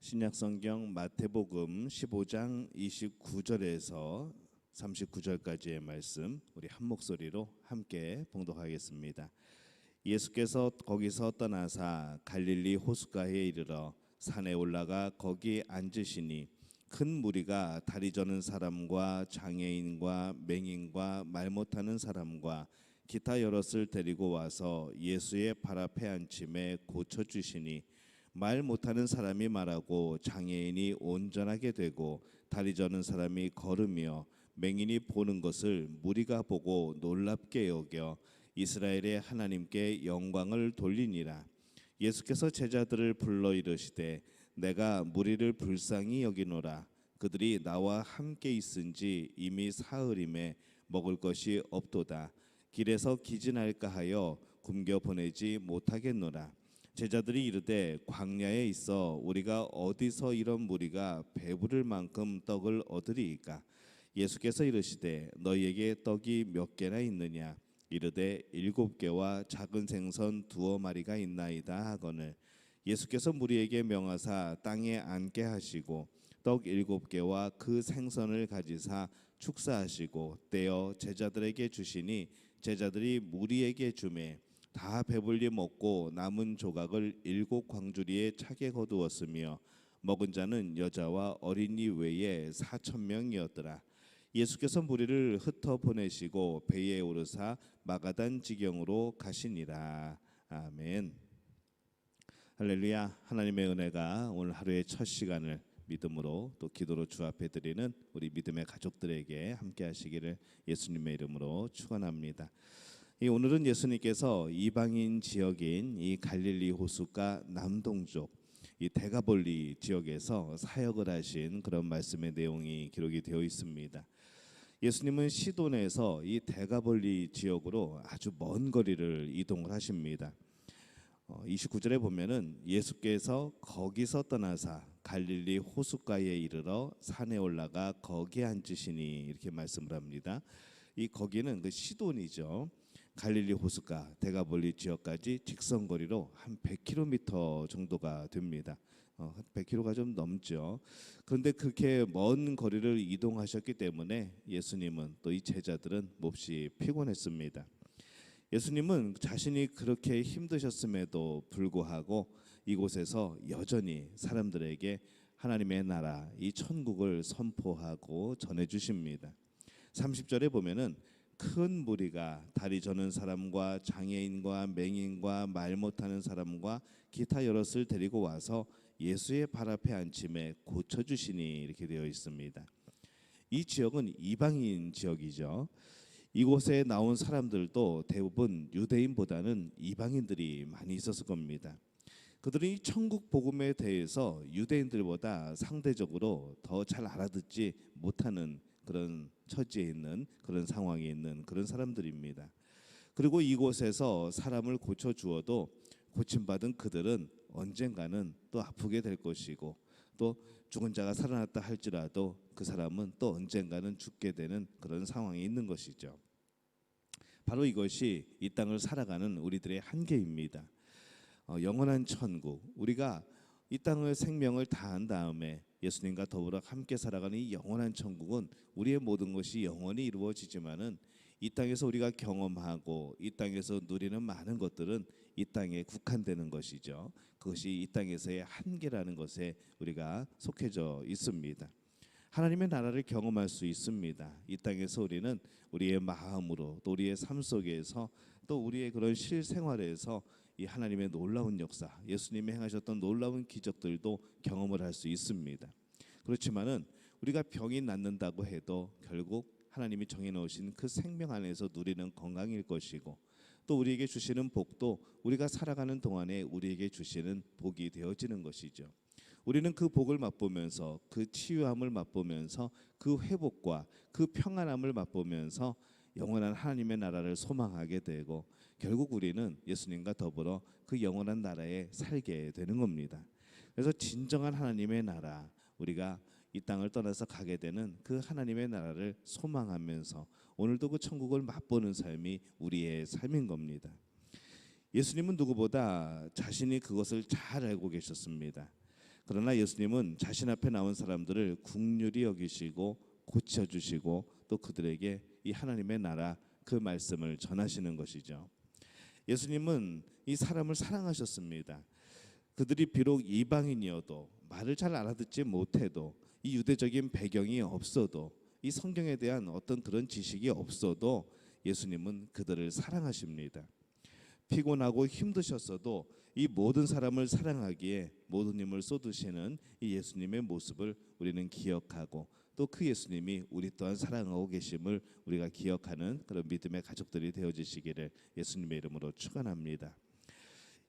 신약성경 마태복음 15장 29절에서 39절까지의 말씀 우리 한 목소리로 함께 봉독하겠습니다. 예수께서 거기서 떠나사 갈릴리 호숫가에 이르러 산에 올라가 거기 앉으시니 큰 무리가 다리 저는 사람과 장애인과 맹인과 말 못하는 사람과 기타 여럿을 데리고 와서 예수의 발 앞에 앉힘에 고쳐주시니 말 못하는 사람이 말하고 장애인이 온전하게 되고 다리 저는 사람이 걸으며 맹인이 보는 것을 무리가 보고 놀랍게 여겨 이스라엘의 하나님께 영광을 돌리니라. 예수께서 제자들을 불러 이르시되 내가 무리를 불쌍히 여기노라. 그들이 나와 함께 있은지 이미 사흘임에 먹을 것이 없도다. 길에서 기진할까 하여 굶겨 보내지 못하겠노라. 제자들이 이르되 광야에 있어 우리가 어디서 이런 무리가 배부를 만큼 떡을 얻으리이까? 예수께서 이르시되 너희에게 떡이 몇 개나 있느냐? 이르되 7개와 작은 생선 2마리가 있나이다 하거늘 예수께서 무리에게 명하사 땅에 앉게 하시고 떡 7개와 그 생선을 가지사 축사하시고 떼어 제자들에게 주시니 제자들이 무리에게 주매 다 배불리 먹고 남은 조각을 7광주리에 차게 거두었으며 먹은 자는 여자와 어린이 외에 4,000명이었더라. 예수께서 무리를 흩어 보내시고 배에 오르사 마가단 지경으로 가시니라. 아멘. 할렐루야. 하나님의 은혜가 오늘 하루의 첫 시간을 믿음으로 또 기도로 주 앞에 드리는 우리 믿음의 가족들에게 함께 하시기를 예수님의 이름으로 축원합니다. 오늘은 예수님께서 이방인 지역인 이 갈릴리 호숫가 남동쪽 이 데가볼리 지역에서 사역을 하신 그런 말씀의 내용이 기록이 되어 있습니다. 예수님은 시돈에서 이 데가볼리 지역으로 아주 먼 거리를 이동을 하십니다. 29절에 보면은 예수께서 거기서 떠나사 갈릴리 호숫가에 이르러 산에 올라가 거기에 앉으시니 이렇게 말씀을 합니다. 이 거기는 그 시돈이죠. 갈릴리 호숫가 데가볼리 지역까지 직선거리로 한 100km 정도가 됩니다. 100km가 좀 넘죠. 그런데 그렇게 먼 거리를 이동하셨기 때문에 예수님은 또 이 제자들은 몹시 피곤했습니다. 예수님은 자신이 그렇게 힘드셨음에도 불구하고 이곳에서 여전히 사람들에게 하나님의 나라, 이 천국을 선포하고 전해주십니다. 30절에 보면은 큰 무리가 다리 저는 사람과 장애인과 맹인과 말 못하는 사람과 기타 여럿을 데리고 와서 예수의 발 앞에 앉힘에 고쳐주시니 이렇게 되어 있습니다. 이 지역은 이방인 지역이죠. 이곳에 나온 사람들도 대부분 유대인보다는 이방인들이 많이 있었을 겁니다. 그들은 이 천국 복음에 대해서 유대인들보다 상대적으로 더 잘 알아듣지 못하는 그런 처지에 있는 그런 상황에 있는 그런 사람들입니다. 그리고 이곳에서 사람을 고쳐 주어도 고침받은 그들은 언젠가는 또 아프게 될 것이고 또 죽은 자가 살아났다 할지라도 그 사람은 또 언젠가는 죽게 되는 그런 상황에 있는 것이죠. 바로 이것이 이 땅을 살아가는 우리들의 한계입니다. 영원한 천국, 우리가 이 땅의 생명을 다한 다음에 예수님과 더불어 함께 살아가는 이 영원한 천국은 우리의 모든 것이 영원히 이루어지지만은 이 땅에서 우리가 경험하고 이 땅에서 누리는 많은 것들은 이 땅에 국한되는 것이죠. 그것이 이 땅에서의 한계라는 것에 우리가 속해져 있습니다. 하나님의 나라를 경험할 수 있습니다. 이 땅에서 우리는 우리의 마음으로 또 우리의 삶 속에서 또 우리의 그런 실생활에서 이 하나님의 놀라운 역사, 예수님이 행하셨던 놀라운 기적들도 경험을 할 수 있습니다. 그렇지만은 우리가 병이 낫는다고 해도 결국 하나님이 정해놓으신 그 생명 안에서 누리는 건강일 것이고 또 우리에게 주시는 복도 우리가 살아가는 동안에 우리에게 주시는 복이 되어지는 것이죠. 우리는 그 복을 맛보면서 그 치유함을 맛보면서 그 회복과 그 평안함을 맛보면서 영원한 하나님의 나라를 소망하게 되고 결국 우리는 예수님과 더불어 그 영원한 나라에 살게 되는 겁니다. 그래서 진정한 하나님의 나라, 우리가 이 땅을 떠나서 가게 되는 그 하나님의 나라를 소망하면서 오늘도 그 천국을 맛보는 삶이 우리의 삶인 겁니다. 예수님은 누구보다 자신이 그것을 잘 알고 계셨습니다. 그러나 예수님은 자신 앞에 나온 사람들을 긍휼히 여기시고 고쳐주시고 또 그들에게 이 하나님의 나라 그 말씀을 전하시는 것이죠. 예수님은 이 사람을 사랑하셨습니다. 그들이 비록 이방인이어도 말을 잘 알아듣지 못해도 이 유대적인 배경이 없어도 이 성경에 대한 어떤 그런 지식이 없어도 예수님은 그들을 사랑하십니다. 피곤하고 힘드셨어도 이 모든 사람을 사랑하기에 모든 힘을 쏟으시는 이 예수님의 모습을 우리는 기억하고 또 그 예수님이 우리 또한 사랑하고 계심을 우리가 기억하는 그런 믿음의 가족들이 되어주시기를 예수님의 이름으로 축원합니다.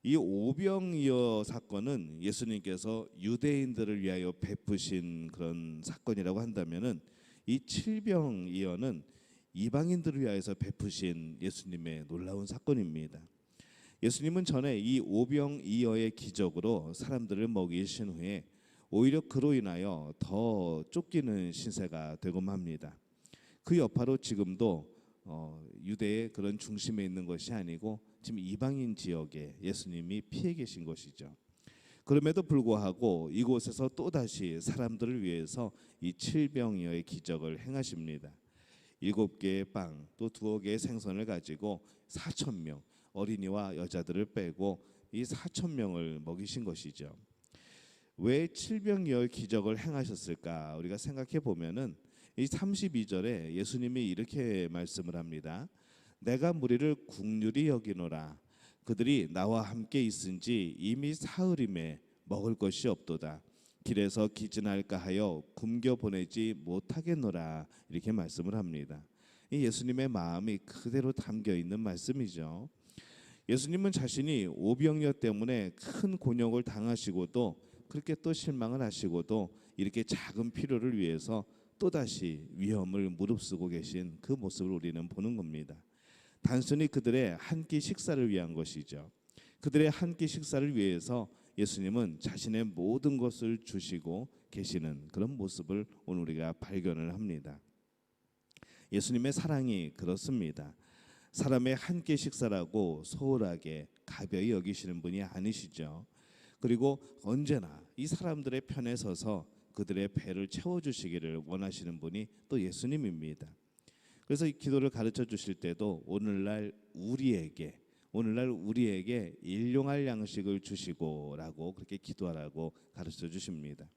이 오병이어 사건은 예수님께서 유대인들을 위하여 베푸신 그런 사건이라고 한다면은 이 칠병이어는 이방인들을 위하여서 베푸신 예수님의 놀라운 사건입니다. 예수님은 전에 이 오병이어의 기적으로 사람들을 먹이신 후에 오히려 그로 인하여 더 쫓기는 신세가 되곤 합니다. 그 여파로 지금도 유대의 그런 중심에 있는 것이 아니고 지금 이방인 지역에 예수님이 피해 계신 것이죠. 그럼에도 불구하고 이곳에서 또다시 사람들을 위해서 이 칠병이어의 기적을 행하십니다. 7개의 빵 또 2개의 생선을 가지고 4,000명 어린이와 여자들을 빼고 이 4,000명을 먹이신 것이죠. 왜 칠병이어의 기적을 행하셨을까? 우리가 생각해 보면은 이 32절에 예수님이 이렇게 말씀을 합니다. 내가 무리를 긍휼히 여기노라. 그들이 나와 함께 있은지 이미 사흘임에 먹을 것이 없도다. 길에서 기진할까 하여 굶겨 보내지 못하겠노라. 이렇게 말씀을 합니다. 이 예수님의 마음이 그대로 담겨 있는 말씀이죠. 예수님은 자신이 오병이어 때문에 큰 곤욕을 당하시고도 그렇게 또 실망을 하시고도 이렇게 작은 필요를 위해서 또다시 위험을 무릅쓰고 계신 그 모습을 우리는 보는 겁니다. 단순히 그들의 한 끼 식사를 위한 것이죠. 그들의 한 끼 식사를 위해서 예수님은 자신의 모든 것을 주시고 계시는 그런 모습을 오늘 우리가 발견을 합니다. 예수님의 사랑이 그렇습니다. 사람의 한 끼 식사라고 소홀하게 가벼이 여기시는 분이 아니시죠. 그리고 언제나 이 사람들의 편에 서서 그들의 배를 채워주시기를 원하시는 분이 또 예수님입니다. 그래서 이 기도를 가르쳐 주실 때도 오늘날 우리에게 일용할 양식을 주시고라고 그렇게 기도하라고 가르쳐 주십니다.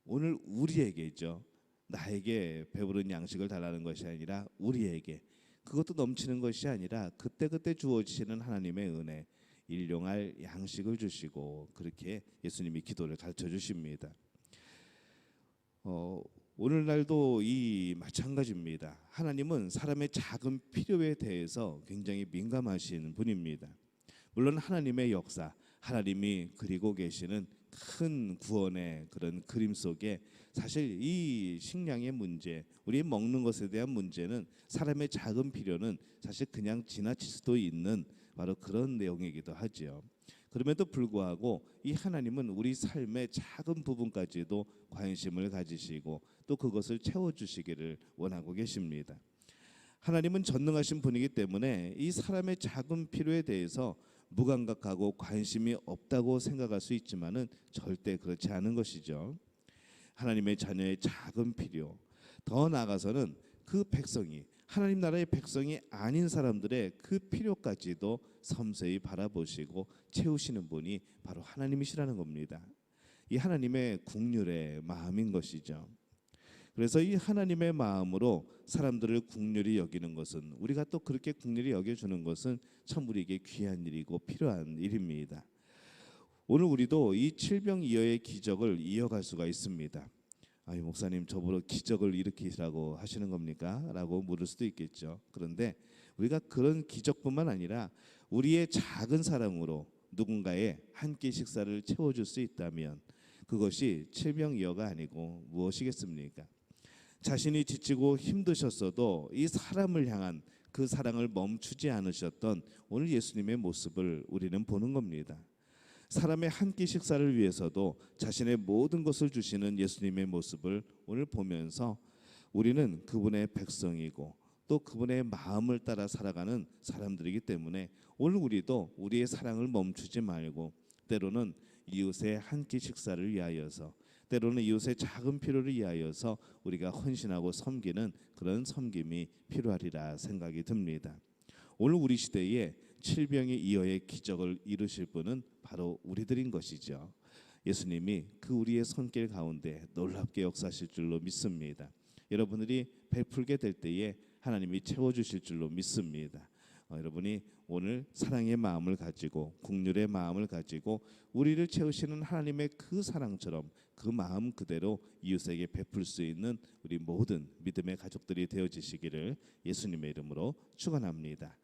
오늘 우리에게죠. 나에게 배부른 양식을 달라는 것이 아니라 우리에게, 그것도 넘치는 것이 아니라 그때그때 주어지시는 하나님의 은혜, 일용할 양식을 주시고 그렇게 예수님이 기도를 가르쳐 주십니다. 오늘날도 이 마찬가지입니다. 하나님은 사람의 작은 필요에 대해서 굉장히 민감하신 분입니다. 물론 하나님의 역사, 하나님이 그리고 계시는 큰 구원의 그런 그림 속에 사실 이 식량의 문제, 우리 먹는 것에 대한 문제는 사람의 작은 필요는 사실 그냥 지나칠 수도 있는 바로 그런 내용이기도 하지요. 그럼에도 불구하고 이 하나님은 우리 삶의 작은 부분까지도 관심을 가지시고 또 그것을 채워주시기를 원하고 계십니다. 하나님은 전능하신 분이기 때문에 이 사람의 작은 필요에 대해서 무감각하고 관심이 없다고 생각할 수 있지만은 절대 그렇지 않은 것이죠. 하나님의 자녀의 작은 필요, 더 나아가서는 그 백성이 하나님 나라의 백성이 아닌 사람들의 그 필요까지도 섬세히 바라보시고 채우시는 분이 바로 하나님이시라는 겁니다. 이 하나님의 긍휼의 마음인 것이죠. 그래서 이 하나님의 마음으로 사람들을 긍휼히 여기는 것은, 우리가 또 그렇게 긍휼히 여겨주는 것은 참 우리에게 귀한 일이고 필요한 일입니다. 오늘 우리도 이 칠병이어의 기적을 이어갈 수가 있습니다. 아니 목사님, 저보러 기적을 일으키시라고 하시는 겁니까? 라고 물을 수도 있겠죠. 그런데 우리가 그런 기적뿐만 아니라 우리의 작은 사랑으로 누군가의 한 끼 식사를 채워줄 수 있다면 그것이 칠병이어가 아니고 무엇이겠습니까? 자신이 지치고 힘드셨어도 이 사람을 향한 그 사랑을 멈추지 않으셨던 오늘 예수님의 모습을 우리는 보는 겁니다. 사람의 한 끼 식사를 위해서도 자신의 모든 것을 주시는 예수님의 모습을 오늘 보면서 우리는 그분의 백성이고 또 그분의 마음을 따라 살아가는 사람들이기 때문에 오늘 우리도 우리의 사랑을 멈추지 말고 때로는 이웃의 한 끼 식사를 위하여서, 때로는 이웃의 작은 필요를 위하여서 우리가 헌신하고 섬기는 그런 섬김이 필요하리라 생각이 듭니다. 오늘 우리 시대에 칠병의 이어의 기적을 이루실 분은 바로 우리들인 것이죠. 예수님이 그 우리의 손길 가운데 놀랍게 역사하실 줄로 믿습니다. 여러분들이 베풀게 될 때에 하나님이 채워주실 줄로 믿습니다. 여러분이 오늘 사랑의 마음을 가지고 긍휼의 마음을 가지고 우리를 채우시는 하나님의 그 사랑처럼 그 마음 그대로 이웃에게 베풀 수 있는 우리 모든 믿음의 가족들이 되어지시기를 예수님의 이름으로 축원합니다.